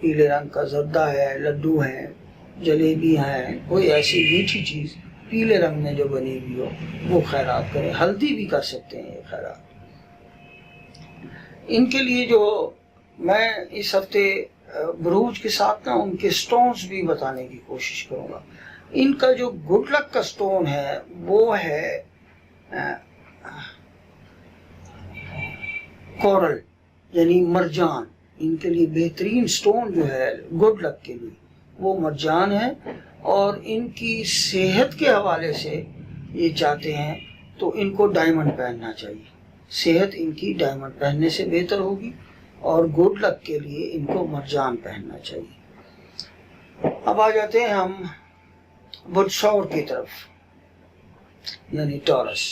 پیلے رنگ کا زردہ ہے، لڈو ہیں، جلیبیاں ہیں، کوئی ایسی میٹھی چیز پیلے رنگ میں جو بنی ہوئی ہو وہ خیرات کریں. ہلدی بھی کر سکتے ہیں یہ خیرات. ان کے لیے جو میں اس ہفتے بروج کے ساتھ نا ان کے سٹونز بھی بتانے کی کوشش کروں گا. ان کا جو گڈ لک کا سٹون ہے وہ ہے کورل یعنی مرجان. ان کے لیے بہترین سٹون جو ہے گڈ لک کے لیے وہ مرجان ہے. اور ان کی صحت کے حوالے سے یہ چاہتے ہیں تو ان کو ڈائمنڈ پہننا چاہیے. صحت ان کی ڈائمنڈ پہننے سے بہتر ہوگی اور گڈ لک کے لیے ان کو مرجان پہننا چاہیے. اب آ جاتے ہیں ہم برج ثور کی طرف یعنی ٹورس.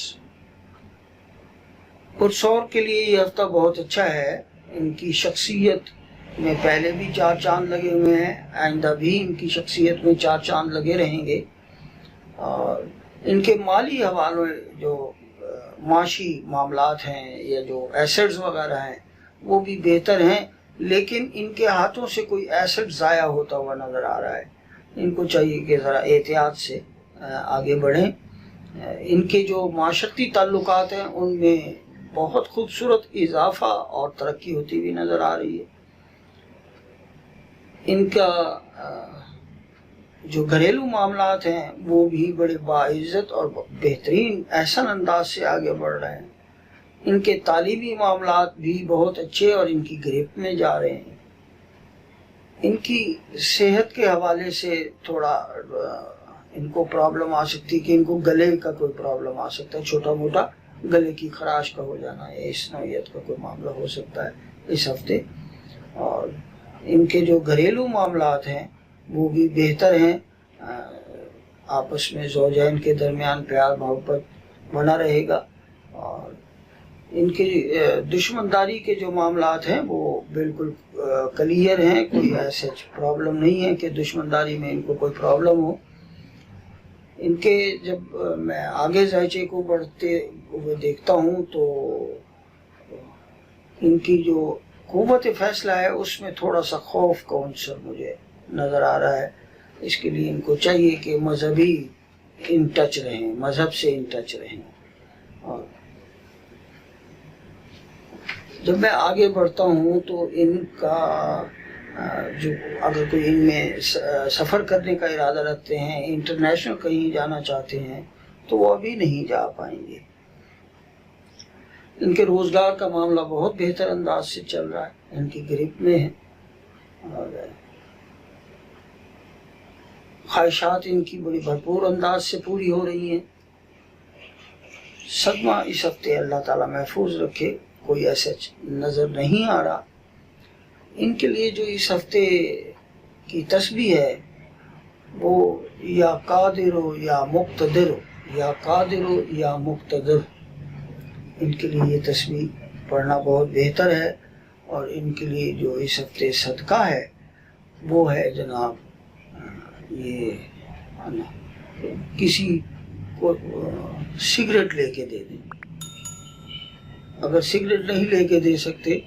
برج ثور کے لیے یہ ہفتہ بہت اچھا ہے. ان کی شخصیت میں پہلے بھی 4 چاند لگے ہوئے ہیں، آئندہ بھی ان کی شخصیت میں 4 چاند لگے رہیں گے. اور ان کے مالی حوالوں جو معاشی معاملات ہیں یا جو ایسڈز وغیرہ ہیں وہ بھی بہتر ہیں، لیکن ان کے ہاتھوں سے کوئی ایسڈ ضائع ہوتا ہوا نظر آ رہا ہے. ان کو چاہیے کہ ذرا احتیاط سے آگے بڑھیں. ان کے جو معاشرتی تعلقات ہیں ان میں بہت خوبصورت اضافہ اور ترقی ہوتی ہوئی نظر آ رہی ہے. ان کا جو گھریلو معاملات ہیں وہ بھی بڑے باعزت اور بہترین احسن انداز سے آگے بڑھ رہے ہیں. ان کے تعلیمی معاملات بھی بہت اچھے اور ان کی گرفت میں جا رہے ہیں. ان کی صحت کے حوالے سے تھوڑا ان کو پرابلم آ سکتی کہ ان کو گلے کا کوئی پرابلم آ سکتا ہے، چھوٹا موٹا گلے کی خراش کا ہو جانا ہے، اس نوعیت کا کوئی معاملہ ہو سکتا ہے اس ہفتے. اور ان کے جو گھریلو معاملات ہیں وہ بھی بہتر ہیں. آپس میں زوجین کے درمیان پیار محبت بنا رہے گا. اور ان کے دشمنداری کے جو معاملات ہیں وہ بالکل کلیئر ہیں. کوئی ایسے پرابلم نہیں ہے کہ دشمنداری میں ان کو کوئی پرابلم ہو. ان کے جب میں آگے ذائچے کو بڑھتے ہوئے دیکھتا ہوں تو ان کی جو قوت فیصلہ ہے اس میں تھوڑا سا خوف کا عنصر مجھے نظر آ رہا ہے. اس کے لیے ان کو چاہیے کہ مذہبی ان ٹچ رہیں، مذہب سے ان ٹچ رہیں. اور جب میں آگے بڑھتا ہوں تو ان کا جو اگر کوئی ان میں سفر کرنے کا ارادہ رکھتے ہیں، انٹرنیشنل کہیں جانا چاہتے ہیں تو وہ ابھی نہیں جا پائیں گے. ان کے روزگار کا معاملہ بہت بہتر انداز سے چل رہا ہے، ان کی گرفت میں ہے. اور خواہشات ان کی بڑی بھرپور انداز سے پوری ہو رہی ہیں. صدمہ اس ہفتے اللہ تعالیٰ محفوظ رکھے کوئی ایسا نظر نہیں آ رہا. ان کے لیے جو اس ہفتے کی تسبیح ہے وہ یا قادر ہو یا مقتدر ہو، یا قادر ہو یا مقتدر. ان کے لیے یہ تسبیح پڑھنا بہت بہتر ہے. اور ان کے لیے جو اس ہفتے صدقہ ہے وہ ہے جناب یہ کسی کو سگریٹ لے کے دے دیں. اگر سگریٹ نہیں لے کے دے سکتے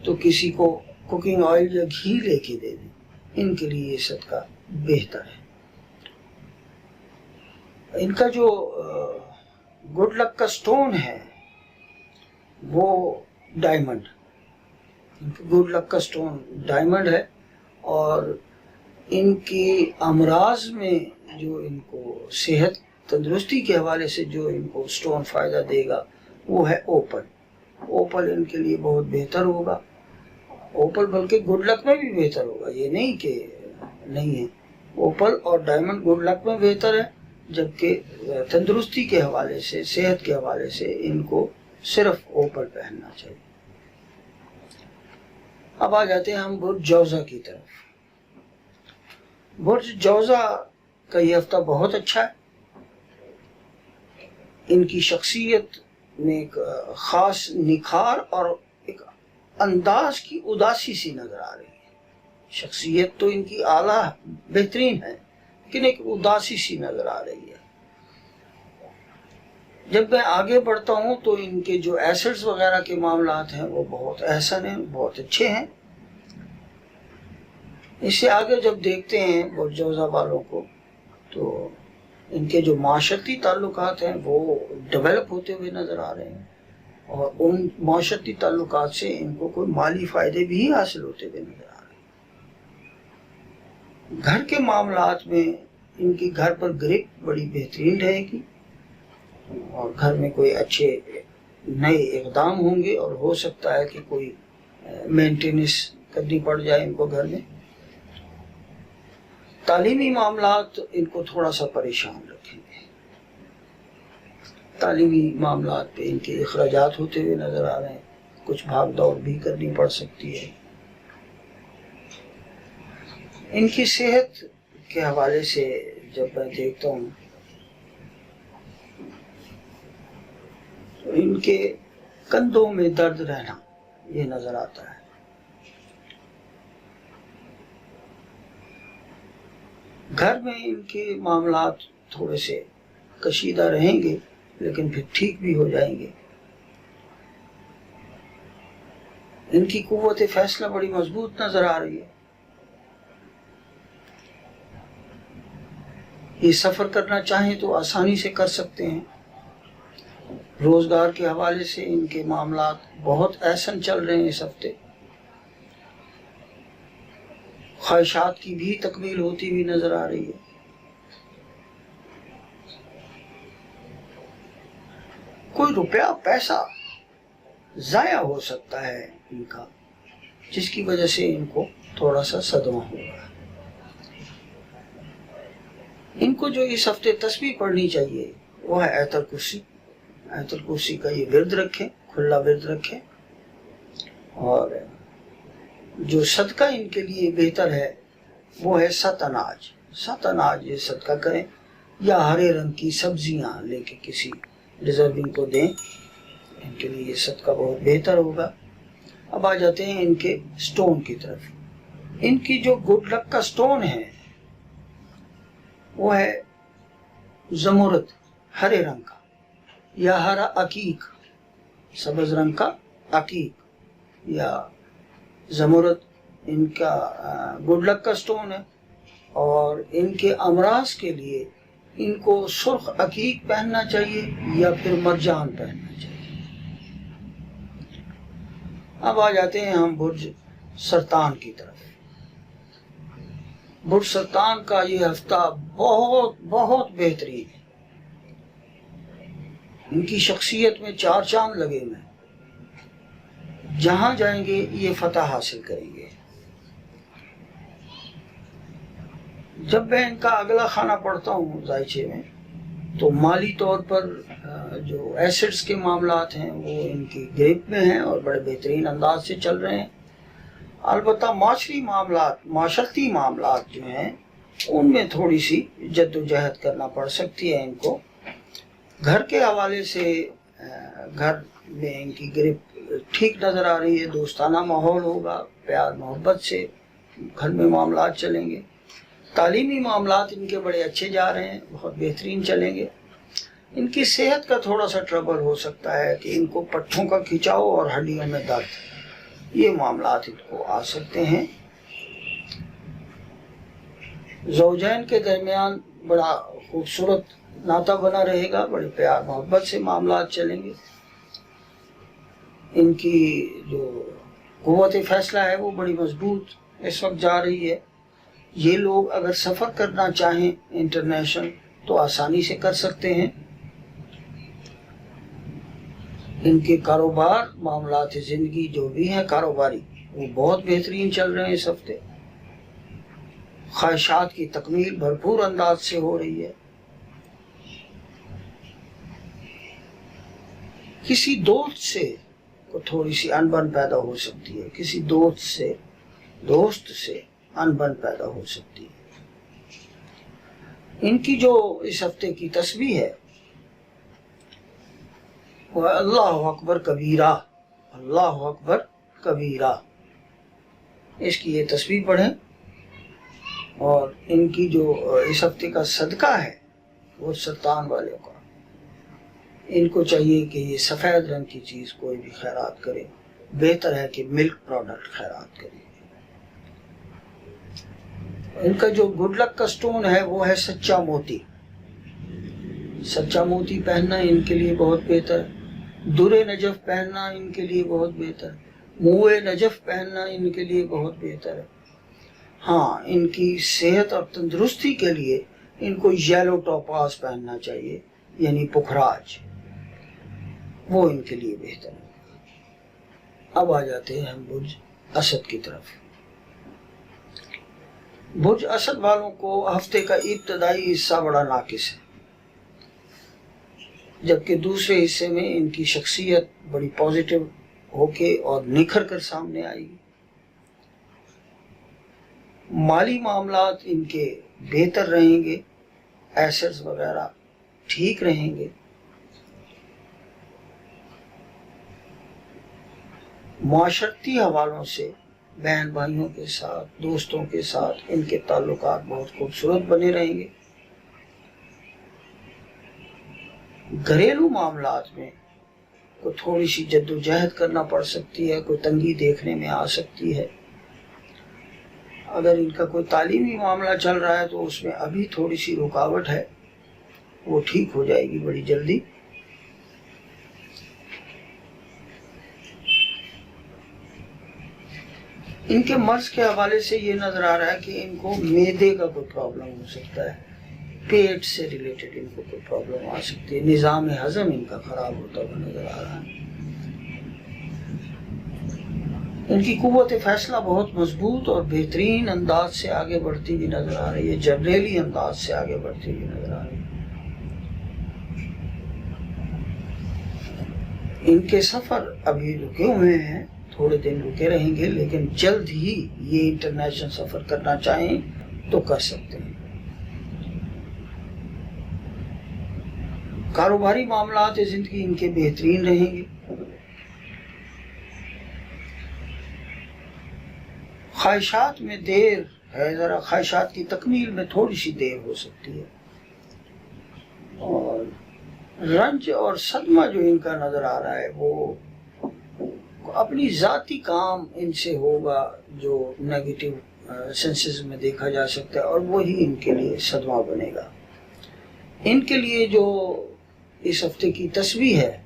تو کسی کو کوکنگ آئل یا گھی لے کے دے دیں. ان کے لیے یہ صدقہ بہتر ہے. ان کا جو گڈ لک کا سٹون ہے وہ ڈائمنڈ. ان کا گڈ لک کا سٹون ڈائمنڈ ہے. اور ان کی امراض میں جو ان کو صحت تندرستی کے حوالے سے جو ان کو سٹون فائدہ دے گا وہ ہے اوپل. اوپل ان کے لیے بہت بہتر ہوگا. اوپل بلکہ گڈ لک میں بھی بہتر ہوگا، یہ نہیں کہ نہیں ہے. اوپل اور ڈائمنڈ گڈ لک میں بہتر ہے، جبکہ تندرستی کے حوالے سے صحت کے حوالے سے ان کو صرف اوپل پہننا چاہیے. اب آ جاتے ہیں ہم برج جوزہ کی طرف. برج جوزہ کا یہ ہفتہ بہت اچھا ہے. ان کی شخصیت میں ایک خاص نکھار اور ایک انداز کی اداسی سی نظر آ رہی ہے. شخصیت تو ان کی اعلیٰ بہترین ہے لیکن ایک اداسی سی نظر آ رہی ہے. جب میں آگے بڑھتا ہوں تو ان کے جو ایسڈز وغیرہ کے معاملات ہیں وہ بہت احسن ہیں، بہت اچھے ہیں. اس سے آگے جب دیکھتے ہیں برج جوزہ والوں کو تو ان کے جو معاشرتی تعلقات ہیں وہ ڈیولپ ہوتے ہوئے نظر آ رہے ہیں، اور ان معاشرتی تعلقات سے ان کو کوئی مالی فائدے بھی حاصل ہوتے ہوئے نظر آ رہے ہیں۔ گھر کے معاملات میں ان کی گھر پر گرپ بڑی بہترین رہے گی، اور گھر میں کوئی اچھے نئے اقدام ہوں گے، اور ہو سکتا ہے کہ کوئی مینٹیننس کرنی پڑ جائے ان کو گھر میں۔ تعلیمی معاملات ان کو تھوڑا سا پریشان رکھیں گے، تعلیمی معاملات پہ ان کے اخراجات ہوتے ہوئے نظر آ رہے ہیں، کچھ بھاگ دوڑ بھی کرنی پڑ سکتی ہے۔ ان کی صحت کے حوالے سے جب میں دیکھتا ہوں تو ان کے کندھوں میں درد رہنا یہ نظر آتا ہے۔ گھر میں ان کے معاملات تھوڑے سے کشیدہ رہیں گے لیکن پھر ٹھیک بھی ہو جائیں گے۔ ان کی قوت فیصلہ بڑی مضبوط نظر آ رہی ہے۔ یہ سفر کرنا چاہیں تو آسانی سے کر سکتے ہیں۔ روزگار کے حوالے سے ان کے معاملات بہت احسن چل رہے ہیں اس ہفتے۔ خواہشات کی بھی تکمیل ہوتی ہوئی نظر آ رہی ہے۔ کوئی روپیہ پیسہ ضائع ہو سکتا ہے ان کا، جس کی وجہ سے ان کو تھوڑا سا صدمہ ہوگا۔ ان کو جو اس ہفتے تسبیح پڑھنی چاہیے وہ ہے آیت الکرسی۔ آیت الکرسی کا یہ ورد رکھیں، کھلا ورد رکھیں، اور جو صدقہ ان کے لیے بہتر ہے وہ ہے 7 اناج۔ 7 اناج یہ صدقہ کریں، یا ہرے رنگ کی سبزیاں لے کے کسی ڈیزرونگ کو دیں، ان کے لیے یہ صدقہ بہت بہتر ہوگا۔ اب آ جاتے ہیں ان کے سٹون کی طرف۔ ان کی جو گڈ لک کا سٹون ہے وہ ہے زمرد، ہرے رنگ کا، یا ہرا عقیق، سبز رنگ کا عقیق یا زمرد ان کا گڈ لک کا سٹون ہے۔ اور ان کے امراض کے لیے ان کو سرخ عقیق پہننا چاہیے یا پھر مرجان پہننا چاہیے۔ اب آ جاتے ہیں ہم برج سرطان کی طرف۔ برج سرطان کا یہ ہفتہ بہت بہت بہترین ہے۔ ان کی شخصیت میں 4 چاند لگے ہوئے ہیں، جہاں جائیں گے یہ فتح حاصل کریں گے۔ جب میں ان کا اگلا خانہ پڑھتا ہوں ذائچے میں تو مالی طور پر جو ایسٹس کے معاملات ہیں وہ ان کی گریپ میں ہیں اور بڑے بہترین انداز سے چل رہے ہیں۔ البتہ معاشرتی معاملات جو ہیں ان میں تھوڑی سی جد و جہد کرنا پڑ سکتی ہے ان کو۔ گھر کے حوالے سے گھر میں ان کی گریپ ٹھیک نظر آ رہی ہے، دوستانہ ماحول ہوگا، پیار محبت سے گھر میں معاملات چلیں گے۔ تعلیمی معاملات ان کے بڑے اچھے جا رہے ہیں، بہت بہترین چلیں گے۔ ان کی صحت کا تھوڑا سا ٹربل ہو سکتا ہے کہ ان کو پٹھوں کا کھچاؤ اور ہڈیوں میں درد، یہ معاملات ان کو آ سکتے ہیں۔ زوجین کے درمیان بڑا خوبصورت ناطہ بنا رہے گا، بڑے پیار محبت سے معاملات چلیں گے۔ ان کی جو قوت فیصلہ ہے وہ بڑی مضبوط اس وقت جا رہی ہے۔ یہ لوگ اگر سفر کرنا چاہیں انٹرنیشنل تو آسانی سے کر سکتے ہیں۔ ان کے کاروبار، معاملات زندگی جو بھی ہیں کاروباری، وہ بہت بہترین چل رہے ہیں اس ہفتے۔ خواہشات کی تکمیل بھرپور انداز سے ہو رہی ہے۔ کسی دوست سے تھوڑی سی انبن پیدا ہو سکتی ہے، کسی دوست سے انبن پیدا ہو سکتی ہے۔ ان کی جو اس ہفتے کی تسبیح ہے وہ اللہ اکبر کبیرہ، اللہ اکبر کبیرہ، اس کی یہ تسبیح پڑھیں۔ اور ان کی جو اس ہفتے کا صدقہ ہے وہ سرطان والوں کا، ان کو چاہیے کہ یہ سفید رنگ کی چیز کوئی بھی خیرات کرے، بہتر ہے کہ ملک پروڈکٹ خیرات کرے۔ ان کا جو گڈ لک کا سٹون ہے وہ ہے سچا موتی. سچا موتی پہننا ان کے لیے بہت بہتر ہے. در نجف پہننا ان کے لیے بہت بہتر ہے. موئے نجف پہننا ان کے لیے بہت بہتر ہے. ہاں، ان کی صحت اور تندرستی کے لیے ان کو یلو ٹوپاز پہننا چاہیے، یعنی پکھراج، وہ ان کے لیے بہتر ہے. اب آ جاتے ہیں ہم برج اسد کی طرف. برج اسد والوں کو ہفتے کا ابتدائی حصہ بڑا ناقص ہے، جبکہ دوسرے حصے میں ان کی شخصیت بڑی پازیٹیو ہو کے اور نکھر کر سامنے آئے گی. مالی معاملات ان کے بہتر رہیں گے، ایسٹس وغیرہ ٹھیک رہیں گے. معاشرتی حوالوں سے بہن بھائیوں کے ساتھ، دوستوں کے ساتھ ان کے تعلقات بہت خوبصورت بنے رہیں گے. گھریلو معاملات میں کوئی تھوڑی سی جد و جہد کرنا پڑ سکتی ہے، کوئی تنگی دیکھنے میں آ سکتی ہے. اگر ان کا کوئی تعلیمی معاملہ چل رہا ہے تو اس میں ابھی تھوڑی سی رکاوٹ ہے، وہ ٹھیک ہو جائے گی بڑی جلدی. ان کے مرض کے حوالے سے یہ نظر آ رہا ہے کہ ان کو معدے کا کوئی پرابلم ہو سکتا ہے، پیٹ سے ریلیٹڈ ان کو کوئی پرابلم آ سکتی ہے. نظام ہضم ان کا خراب ہوتا ہوا نظر آ رہا ہے. ان کی قوت فیصلہ بہت مضبوط اور بہترین انداز سے آگے بڑھتی ہوئی نظر آ رہی ہے، جرنیلی انداز سے آگے بڑھتی ہوئی نظر آ رہی ہے. ان کے سفر ابھی رکے ہوئے ہیں، تھوڑے دن رکے رہیں گے، لیکن جلد ہی یہ انٹرنیشنل سفر کرنا چاہیں تو کر سکتے ہیں. کاروباری معاملات زندگی ان کے بہترین رہیں گے. خواہشات میں دیر ہے، ذرا خواہشات کی تکمیل میں تھوڑی سی دیر ہو سکتی ہے. اور رنج اور صدمہ جو ان کا نظر آ رہا ہے وہ اپنی ذاتی کام ان سے ہوگا جو نیگیٹو سینسز میں دیکھا جا سکتا ہے، اور وہی ان کے لیے صدمہ بنے گا. ان کے لیے جو اس ہفتے کی تسبیح ہے،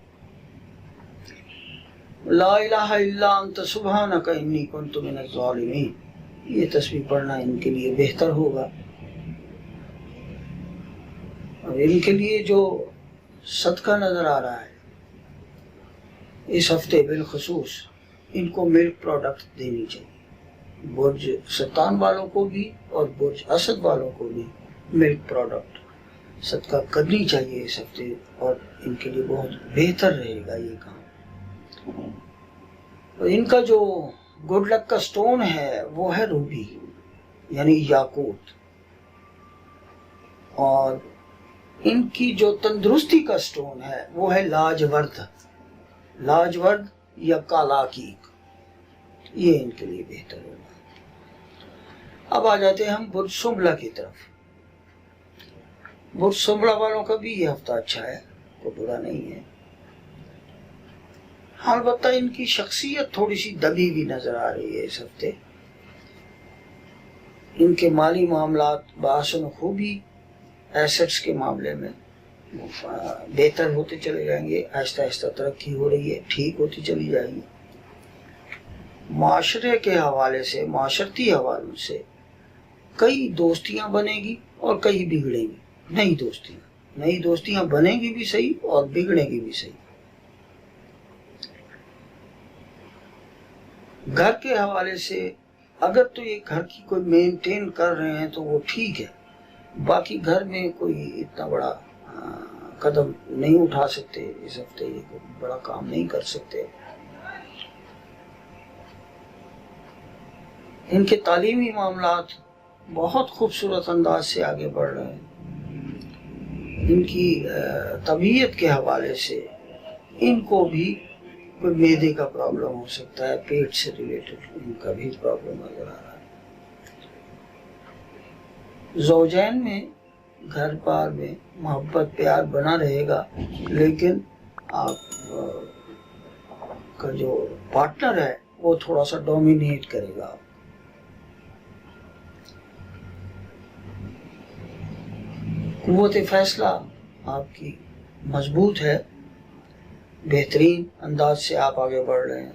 لا الہ الا انت سبحانک انی کنت من الظالمین، یہ تسبیح پڑھنا ان کے لیے بہتر ہوگا. اور ان کے لیے جو صدقہ نظر آ رہا ہے اس ہفتے، بالخصوص ان کو ملک پروڈکٹ دینی چاہیے. برج سرطان والوں کو بھی اور برج اسد والوں کو بھی ملک پروڈکٹ صدقہ کرنی چاہیے اس ہفتے، اور ان کے لیے بہت بہتر رہے گا یہ کام. ان کا جو گڈ لک کا سٹون ہے وہ ہے روبی، یعنی یاقوت. اور ان کی جو تندرستی کا سٹون ہے وہ ہے لاجورد، لاجورد یا کالا عقیق، یہ ان کے لیے بہتر ہوگا. اب آ جاتے ہیں ہم برج سنبلہ کی طرف. برج سنبلہ والوں کا بھی یہ ہفتہ اچھا ہے، کوئی برا نہیں ہے. البتہ ان کی شخصیت تھوڑی سی دبی بھی نظر آ رہی ہے اس ہفتے. ان کے مالی معاملات بحسن خوبی ایسٹس کے معاملے میں بہتر ہوتے چلے جائیں گے، آہستہ آہستہ ترقی ہو رہی ہے، ٹھیک ہوتی چلی جائے گی. معاشرے کے حوالے سے، معاشرتی حوالوں سے کئی دوستیاں بنے گی اور کئی بگڑیں گی. نئی دوستیاں بنیں گی بھی صحیح اور بگڑیں گی بھی صحیح. گھر کے حوالے سے اگر تو یہ گھر کی کوئی مینٹین کر رہے ہیں تو وہ ٹھیک ہے، باقی گھر میں کوئی اتنا بڑا قدم نہیں اٹھا سکتے اس ہفتے، یہ کوئی بڑا کام نہیں کر سکتے. ان کے تعلیمی معاملات بہت خوبصورت انداز سے آگے بڑھ رہے ہیں. ان کی طبیعت کے حوالے سے ان کو بھی کوئی معدے کا پرابلم ہو سکتا ہے، پیٹ سے ریلیٹڈ ان کا بھی پرابلم نظر آ رہا ہے. زوجین میں، گھر بار میں محبت پیار بنا رہے گا، لیکن آپ کا جو پارٹنر ہے وہ تھوڑا سا ڈومینیٹ کرے گا. قوت فیصلہ آپ کی مضبوط ہے، بہترین انداز سے آپ آگے بڑھ رہے ہیں،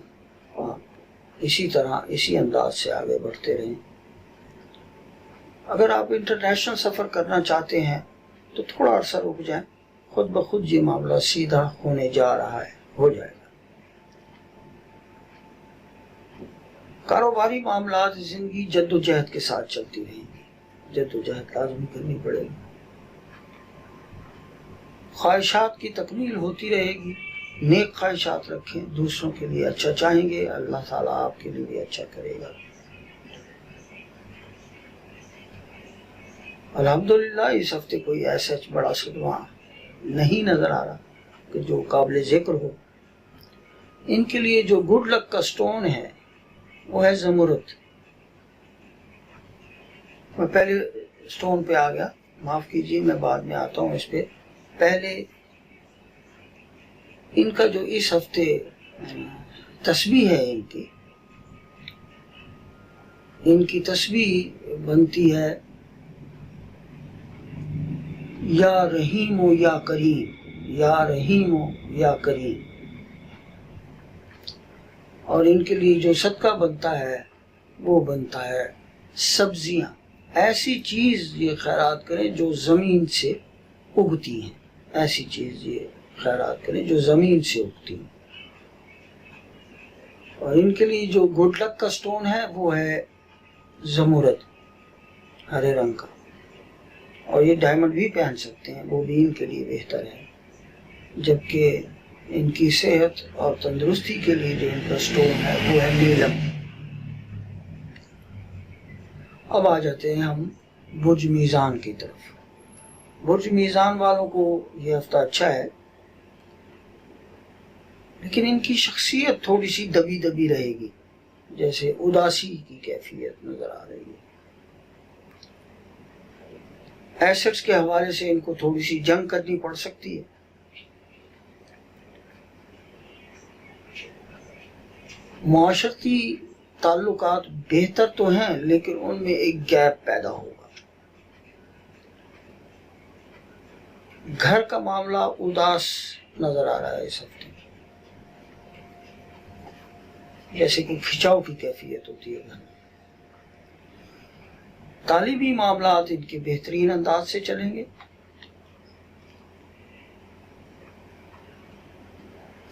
اسی طرح اسی انداز سے آگے بڑھتے رہیں۔ اگر آپ انٹرنیشنل سفر کرنا چاہتے ہیں تو تھوڑا عرصہ رک جائیں، خود بخود یہ معاملہ سیدھا ہونے جا رہا ہے، ہو جائے گا۔ کاروباری معاملات زندگی جد و جہد کے ساتھ چلتی رہیں گی، جد و جہد لازم کرنی پڑے گی۔ خواہشات کی تکمیل ہوتی رہے گی، نیک خواہشات رکھیں، دوسروں کے لیے اچھا چاہیں گے، اللہ تعالیٰ آپ کے لیے بھی اچھا کرے گا۔ الحمدللہ اس ہفتے کوئی ایسا بڑا صدمہ نہیں نظر آ رہا کہ جو قابل ذکر ہو۔ ان کے لیے جو گڈ لک کا سٹون ہے وہ ہے زمرد۔ میں پہلے سٹون پہ آ گیا، معاف کیجیے، میں بعد میں آتا ہوں اس پہ۔ پہلے ان کا جو اس ہفتے تسبیح ہے، ان کی تسبیح بنتی ہے یا رحیم و یا کریم، یا رحیم و یا کریم۔ اور ان کے لیے جو صدقہ بنتا ہے وہ بنتا ہے سبزیاں۔ ایسی چیز یہ خیرات کریں جو زمین سے اگتی ہیں، ایسی چیز یہ خیرات کریں جو زمین سے اگتی ہیں۔ اور ان کے لیے جو گڈ لک کا سٹون ہے وہ ہے زمرد، ہرے رنگ کا۔ اور یہ ڈائمنڈ بھی پہن سکتے ہیں، وہ بھی ان کے لیے بہتر ہے۔ جبکہ ان کی صحت اور تندرستی کے لیے جو ان کا سٹون ہے وہ ہے نیلم۔ اب آ جاتے ہیں ہم برج میزان کی طرف۔ برج میزان والوں کو یہ ہفتہ اچھا ہے، لیکن ان کی شخصیت تھوڑی سی دبی دبی رہے گی، جیسے اداسی کی کیفیت نظر آ رہی ہے۔ ایسٹس کے حوالے سے ان کو تھوڑی سی جنگ کرنی پڑ سکتی ہے۔ معاشرتی تعلقات بہتر تو ہیں لیکن ان میں ایک گیپ پیدا ہوگا۔ گھر کا معاملہ اداس نظر آ رہا ہے اس ہفتے، جیسے کہ کھچاؤ کی کیفیت ہوتی ہے گھر میں۔ تعلیمی معاملات ان کے بہترین انداز سے چلیں گے۔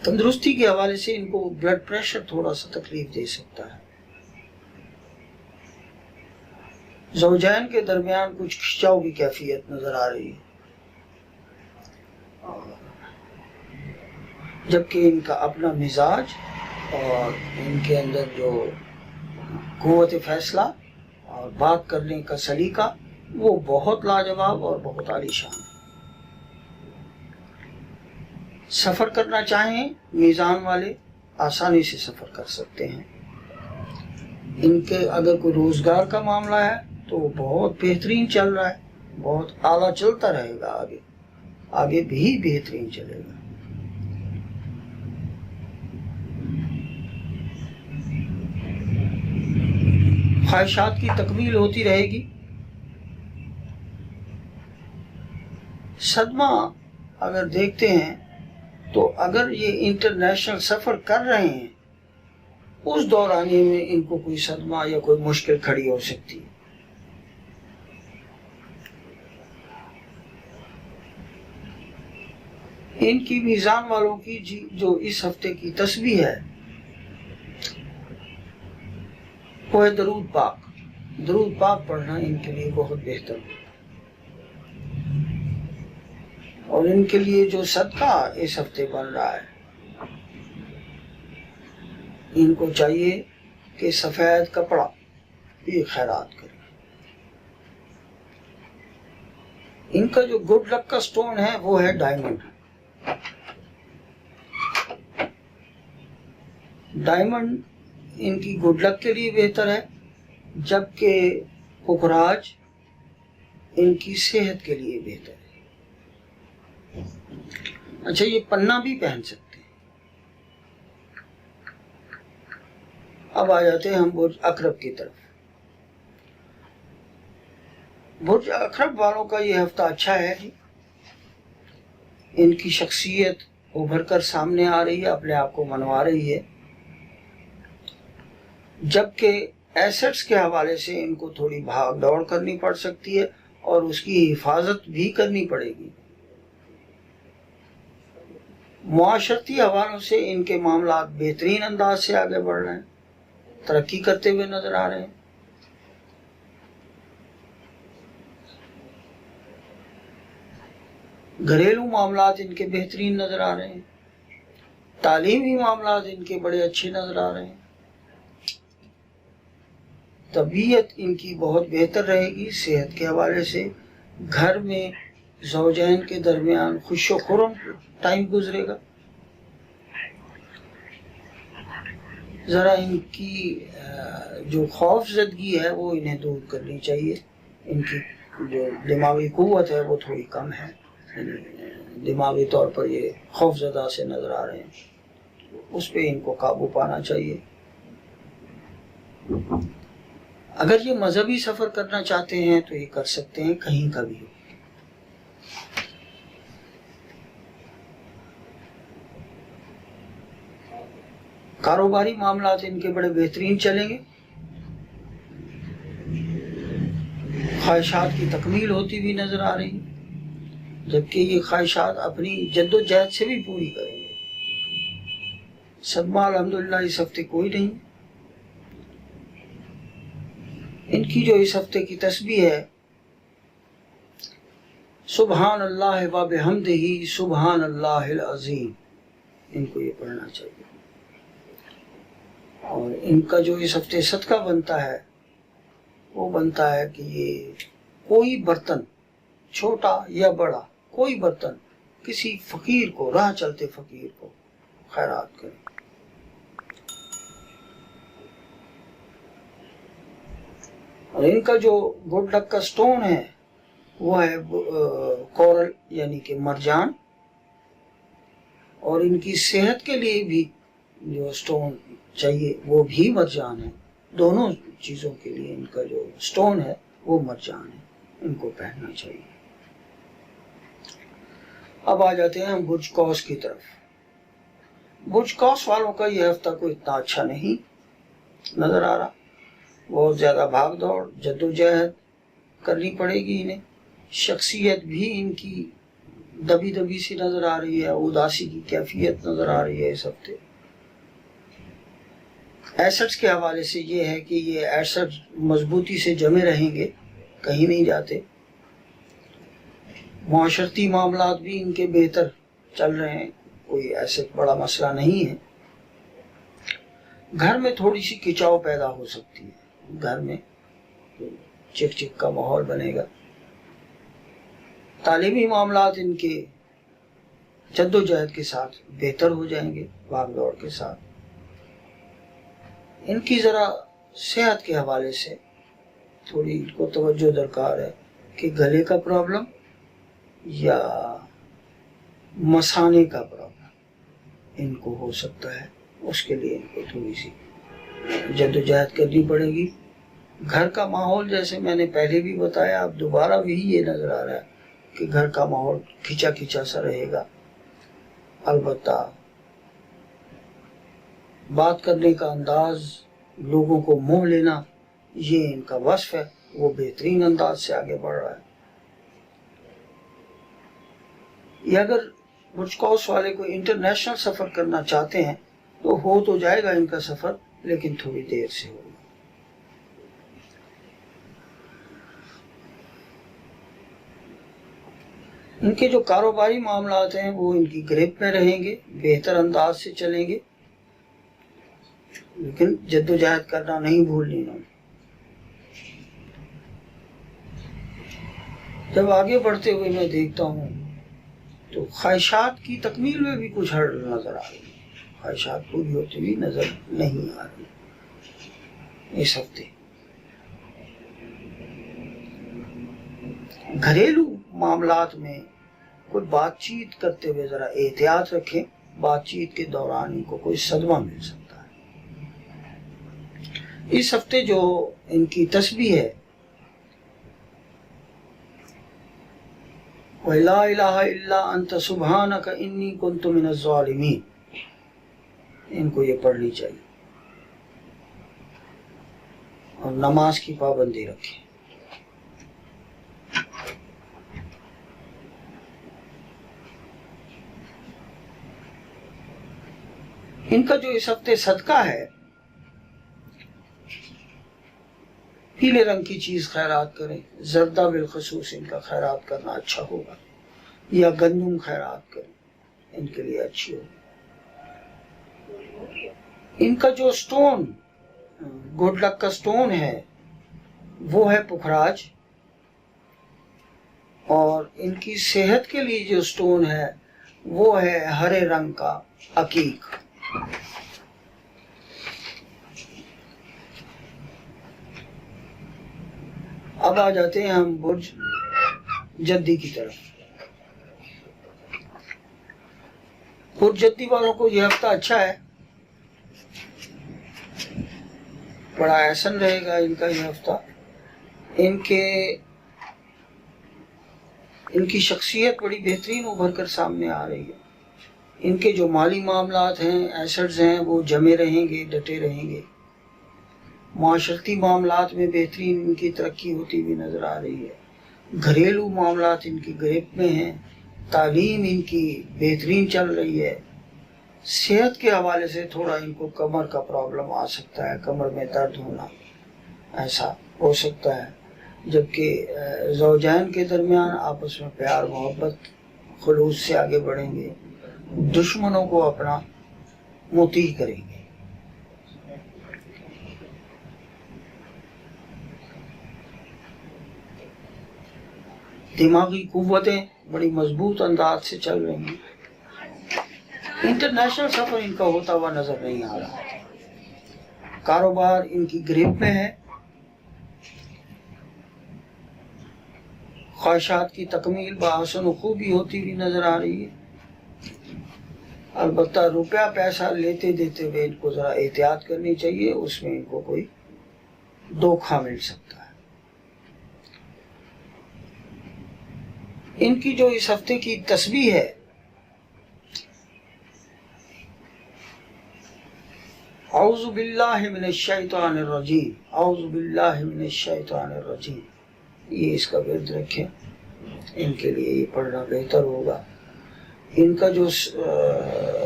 تندرستی کے حوالے سے ان کو بلڈ پریشر تھوڑا سا تکلیف دے سکتا ہے۔ زوجین کے درمیان کچھ کھچاؤ کی کیفیت نظر آ رہی ہے، جبکہ ان کا اپنا مزاج اور ان کے اندر جو قوت فیصلہ اور بات کرنے کا سلیقہ وہ بہت لاجواب اور بہت عالیشان ہے۔ سفر کرنا چاہیں میزان والے آسانی سے سفر کر سکتے ہیں۔ ان کے اگر کوئی روزگار کا معاملہ ہے تو وہ بہت بہترین چل رہا ہے، بہت اعلیٰ چلتا رہے گا، آگے بھی بہترین چلے گا۔ خواہشات کی تکمیل ہوتی رہے گی۔ صدمہ اگر دیکھتے ہیں تو اگر یہ انٹرنیشنل سفر کر رہے ہیں اس دورانیے میں ان کو کوئی صدمہ یا کوئی مشکل کھڑی ہو سکتی ہے۔ ان کی میزان والوں کی جو اس ہفتے کی تسبیح ہے وہ ہے درود پاک۔ درود پاک پڑھنا ان کے لیے بہت بہتر ہے۔ اور ان کے لیے جو صدقہ اس ہفتے بن رہا ہے، ان کو چاہیے کہ سفید کپڑا بھی خیرات کریں۔ ان کا جو گڈ لک کا سٹون ہے وہ ہے ڈائمنڈ۔ ڈائمنڈ ان کی گڈ لک کے لیے بہتر ہے، جبکہ پکھراج ان کی صحت کے لیے بہتر ہے۔ اچھا، یہ پنہ بھی پہن سکتے ہیں۔ اب آ جاتے ہیں ہم برج عقرب کی طرف۔ برج اخرب والوں کا یہ ہفتہ اچھا ہے جی، ان کی شخصیت ابھر کر سامنے آ رہی ہے، اپنے آپ کو منوا رہی ہے، جبکہ ایسٹس کے حوالے سے ان کو تھوڑی بھاگ دوڑ کرنی پڑ سکتی ہے اور اس کی حفاظت بھی کرنی پڑے گی۔ معاشرتی حوالوں سے ان کے معاملات بہترین انداز سے آگے بڑھ رہے ہیں، ترقی کرتے ہوئے نظر آ رہے ہیں۔ گھریلو معاملات ان کے بہترین نظر آ رہے ہیں، تعلیمی معاملات ان کے بڑے اچھے نظر آ رہے ہیں، طبیعت ان کی بہت بہتر رہے گی، صحت کے حوالے سے گھر میں زوجین کے درمیان خوش و خرم ٹائم گزرے گا۔ ذرا ان کی جو خوف زدگی ہے وہ انہیں دور کرنی چاہیے، ان کی جو دماغی قوت ہے وہ تھوڑی کم ہے، دماغی طور پر یہ خوف زدہ سے نظر آ رہے ہیں، اس پہ ان کو قابو پانا چاہیے۔ اگر یہ مذہبی سفر کرنا چاہتے ہیں تو یہ کر سکتے ہیں، کہیں کا بھی ہو۔ کاروباری معاملات ان کے بڑے بہترین چلیں گے، خواہشات کی تکمیل ہوتی ہوئی نظر آ رہی ہے، جبکہ یہ خواہشات اپنی جد و جہد سے بھی پوری کریں گے۔ صدمہ الحمدللہ اس ہفتے کوئی نہیں۔ ان کی جو اس ہفتے کی تسبیح ہے، سبحان اللہ و بحمدہ سبحان اللہ العظیم، ان کو یہ پڑھنا چاہیے۔ اور ان کا جو اس ہفتے صدقہ بنتا ہے وہ بنتا ہے کہ یہ کوئی برتن چھوٹا یا بڑا، کوئی برتن کسی فقیر کو، راہ چلتے فقیر کو خیرات کریں۔ اور ان کا جو گڈ لک کا سٹون ہے وہ ہے کورل یعنی کہ مرجان، اور ان کی صحت کے لیے بھی جو سٹون چاہیے وہ بھی مرجان ہے، دونوں چیزوں کے لیے ان کا جو سٹون ہے وہ مرجان ہے، ان کو پہننا چاہیے۔ اب آ جاتے ہیں ہم برج قوس کی طرف۔ برج قوس والوں کا یہ ہفتہ کوئی اتنا اچھا نہیں نظر آ رہا، بہت زیادہ بھاگ دوڑ جد و جہد کرنی پڑے گی انہیں، شخصیت بھی ان کی دبی دبی سی نظر آ رہی ہے، اداسی کی کیفیت نظر آ رہی ہے اس ہفتے۔ ایسٹس کے حوالے سے یہ ہے کہ یہ ایسٹ مضبوطی سے جمے رہیں گے، کہیں نہیں جاتے۔ معاشرتی معاملات بھی ان کے بہتر چل رہے ہیں، کوئی ایسے بڑا مسئلہ نہیں ہے۔ گھر میں تھوڑی سی کھچاؤ پیدا ہو سکتی ہے، گھر میں چک چک کا ماحول بنے گا۔ تعلیمی معاملات ان کے جد و جہد کے ساتھ بہتر ہو جائیں گے، بھاگ دوڑ کے ساتھ۔ ان کی ذرا صحت کے حوالے سے تھوڑی ان کو توجہ درکار ہے کہ گلے کا پرابلم یا مثانے کا پرابلم ان کو ہو سکتا ہے، اس کے لیے ان کو تھوڑی سی جد و جہد کرنی پڑے گی۔ گھر کا ماحول جیسے میں نے پہلے بھی بتایا، اب دوبارہ بھی یہ نظر آ رہا ہے کہ گھر کا ماحول کھچا کھچا سا رہے گا، البتہ بات کرنے کا انداز، لوگوں کو موہ لینا، یہ ان کا وصف ہے، وہ بہترین انداز سے آگے بڑھ رہا ہے۔ یہ اگر برج قوس والے کو انٹرنیشنل سفر کرنا چاہتے ہیں تو ہو تو جائے گا ان کا سفر، لیکن تھوڑی دیر سے ہوگا۔ ان کے جو کاروباری معاملات ہیں وہ ان کی گرپ میں رہیں گے، بہتر انداز سے چلیں گے، لیکن جد و جہد کرنا نہیں بھولنی انہوں نے۔ جب آگے بڑھتے ہوئے میں دیکھتا ہوں تو خواہشات کی تکمیل میں بھی کچھ ہرڈل نظر آ رہی ہے، خواہشات پوری ہوتی ہوئی نظر نہیں آ رہی اس ہفتے۔ گھریلو معاملات میں کوئی بات چیت کرتے ہوئے ذرا احتیاط رکھیں، بات چیت کے دوران ان کو کوئی صدمہ مل سکتا ہے۔ اس ہفتے جو ان کی تسبیح ہے وَلَا إِلَٰهَ إِلَّا أَنْتَ سُبْحَانَكَ إِنِّي كُنْتُ مِنَ الظَّالِمِينَ، ان کو یہ پڑھنی چاہیے اور نماز کی پابندی رکھیں۔ ان کا جو اس ہفتے صدقہ ہے، پیلے رنگ کی چیز خیرات کریں، زردہ بالخصوص ان کا خیرات کرنا اچھا ہوگا، یا گندم خیرات کریں، ان کے لیے اچھی ہوگی۔ ان کا جو سٹون، گڈ لک کا سٹون ہے، وہ ہے پکھراج، اور ان کی صحت کے لیے جو سٹون ہے وہ ہے ہرے رنگ کا عقیق۔ اب آ جاتے ہیں ہم برج جدی کی طرف۔ برج جدی والوں کو یہ ہفتہ اچھا ہے، بڑا احسن رہے گا ان کا یہ ہفتہ۔ ان کی شخصیت بڑی بہترین ابھر کر سامنے آ رہی ہے۔ ان کے جو مالی معاملات ہیں، ایسٹس ہیں، وہ جمے رہیں گے، ڈٹے رہیں گے۔ معاشرتی معاملات میں بہترین ان کی ترقی ہوتی ہوئی نظر آ رہی ہے۔ گھریلو معاملات ان کی گریپ میں ہیں، تعلیم ان کی بہترین چل رہی ہے۔ صحت کے حوالے سے تھوڑا ان کو کمر کا پرابلم آ سکتا ہے، کمر میں درد ہونا ایسا ہو سکتا ہے، جبکہ زوجین کے درمیان آپس میں پیار محبت خلوص سے آگے بڑھیں گے، دشمنوں کو اپنا مطیع کریں گے۔ دماغی قوتیں بڑی مضبوط انداز سے چل رہی ہیں۔ انٹرنیشنل سفر ان کا ہوتا ہوا نظر نہیں آ رہا۔ کاروبار ان کی گریپ میں ہے۔ خواہشات کی تکمیل بحسن و خوبی ہوتی ہوئی نظر آ رہی ہے۔ البتہ روپیہ پیسہ لیتے دیتے ہوئے ان کو ذرا احتیاط کرنی چاہیے، اس میں ان کو کوئی دھوکہ مل سکتا ہے۔ ان کی جو اس ہفتے کی تسبیح ہے، اعوذ باللہ من الشیطان الرجیم، اعوذ باللہ من الشیطان الرجیم، یہ اس کا ورد رکھیں، ان کے لیے یہ پڑھنا بہتر ہوگا۔ ان کا جو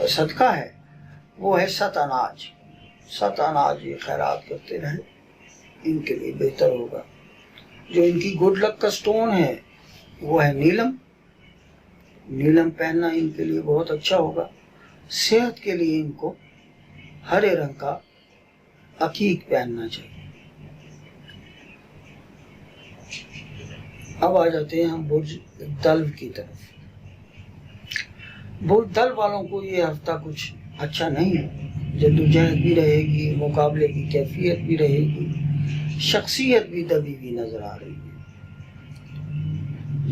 صدقہ ہے وہ ہے 7 اناج، 7 اناج یہ خیرات کرتے رہیں، ان کے لیے بہتر ہوگا۔ جو ان کی گڈ لک کا سٹون ہے وہ ہے نیلم، نیلم پہننا ان کے لیے بہت اچھا ہوگا۔ صحت کے لیے ان کو ہرے رنگ کا عقیق پہننا چاہیے۔ اب آ جاتے ہیں ہم برج دلو کی طرف۔ برج دلو والوں کو یہ ہفتہ کچھ اچھا نہیں، جدوجہد بھی رہے گی، مقابلے کی کیفیت بھی رہے گی، شخصیت بھی دبی ہوئی نظر آ رہی ہے،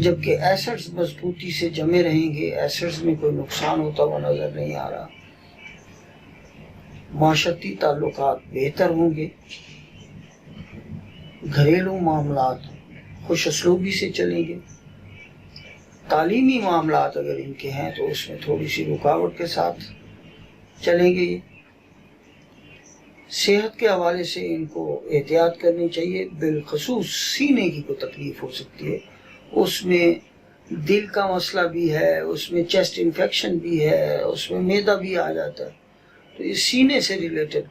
جبکہ ایسٹس مضبوطی سے جمے رہیں گے، ایسٹس میں کوئی نقصان ہوتا ہوا نظر نہیں آ رہا۔ معاشرتی تعلقات بہتر ہوں گے، گھریلو معاملات خوش اسلوبی سے چلیں گے، تعلیمی معاملات اگر ان کے ہیں تو اس میں تھوڑی سی رکاوٹ کے ساتھ چلیں گے۔ صحت کے حوالے سے ان کو احتیاط کرنی چاہیے، بالخصوص سینے کی کوئی تکلیف ہو سکتی ہے، اس میں دل کا مسئلہ بھی ہے، اس میں چیسٹ انفیکشن بھی ہے، اس میں معدہ بھی آ جاتا ہے، تو اس سینے سے ریلیٹڈ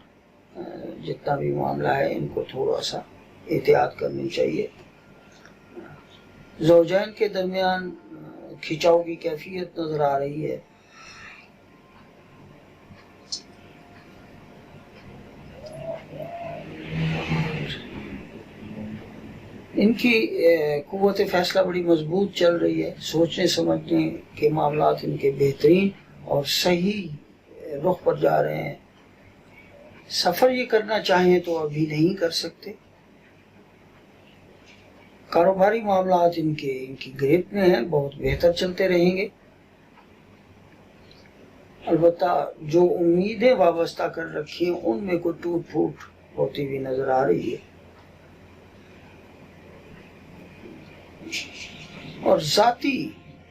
جتنا بھی معاملہ ہے ان کو تھوڑا سا احتیاط کرنی چاہیے۔ زوجین کے درمیان کھچاؤ کی کیفیت نظر آ رہی ہے۔ ان کی قوت فیصلہ بڑی مضبوط چل رہی ہے، سوچنے سمجھنے کے معاملات ان کے بہترین اور صحیح رخ پر جا رہے ہیں۔ سفر یہ کرنا چاہیں تو ابھی نہیں کر سکتے۔ کاروباری معاملات ان کی گریپ میں ہیں، بہت بہتر چلتے رہیں گے۔ البتہ جو امیدیں وابستہ کر رکھی ہیں ان میں کوئی ٹوٹ پھوٹ ہوتی ہوئی نظر آ رہی ہے، اور ذاتی